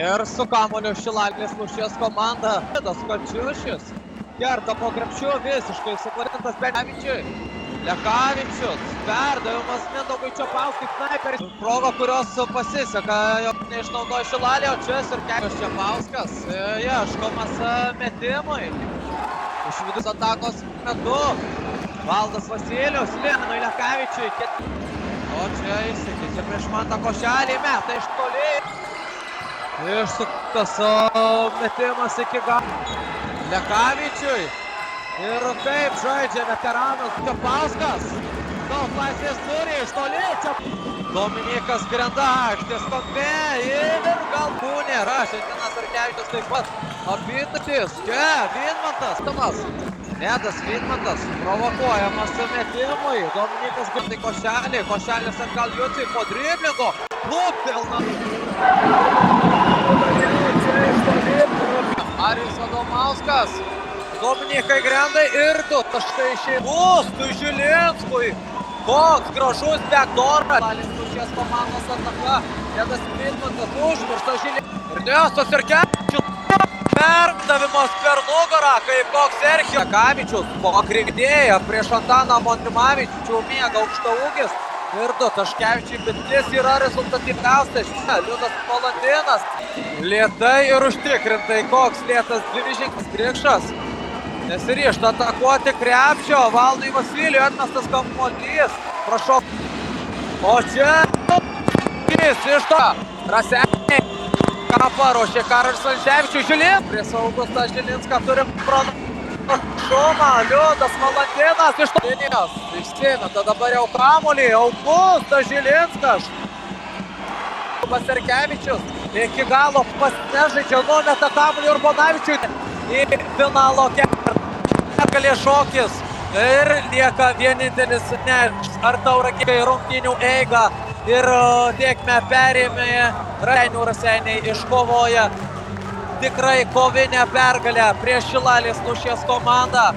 Ir su kamuoliu Šilalės Lūšies komanda. Vidas Kalčiušis. Kerta po krepšiu, visiškai suklaidintas Benevičiui. Lekavičius. Perdavimas Mindaugui Čepauskui, snaiperis. Proga, kurios pasiseka, jog neišnaudoja Šilalė, o čia Sirkevičius Čepauskas. Ieškomas metimui. Iš vidus atakos metu. Valdas Vasilijus, Linui Lekavičiui. O čia įsikeičia prieš Mantą Košelį, meta iš toli. Išsuktas metimas iki galo Lekavičiui. Ir kaip žaidžia veteranas Čepauskas. Daug laisvės turi iš toli. Dominikas Grenda, aikštės kampė ir galbūt nėra. Šiandienas Sirkevičius taip pat apytutis. Čia Vidmantas. Nedas Vidmantas provokuojamas metimui. Dominikas Grenda Košelį. Košelis atgal Juciui po driblingo. Lūptelna. Arijus Adomauskas. Dominikai Grendai ir 2 taškai iš Gustui Žilinskui. Koks gražus backdooras. Šilalės Lūšies komandos ataka. Nedas Vidmantas užmirštas Žilinskis. Ernestas Sirkevičius. Perdavimas per nugarą, kaip koks Serchijus Lekavičius. Pakrikdėja prieš Antaną Montrimavičių. Miega aukštaūgis. Ir 2 Taškevičiui, bet jis yra rezultatyviausias. Liudas Valantinas. Lėtai ir užtikrintai. Koks lėtas dvižingsnis Krikštas. Nesiryžta atakuoti krepšio. Valdui Vasilijui atmestas kamuolys. Prašau. O čia jis iš to. Raseiniai. Ką paruošė Karolis Vanševičius. Žilin. Prie Augustą Žilinską turim pranašumą. Liudas Valantinas iš to linijos. Išsimeta dabar jau kamuolį. Augustas Žilinskas. Sirkevičius iki galo nežaidžia, numeta kamuolį Urbonavičiui į finalo pergalės šokis. Ir lieka vienintelis ar Tauragė rungtynių eigą ir tėkmę perėmė Raseiniai iškovoja tikrai kovinę pergalę prieš Šilalės Lūšies komandą.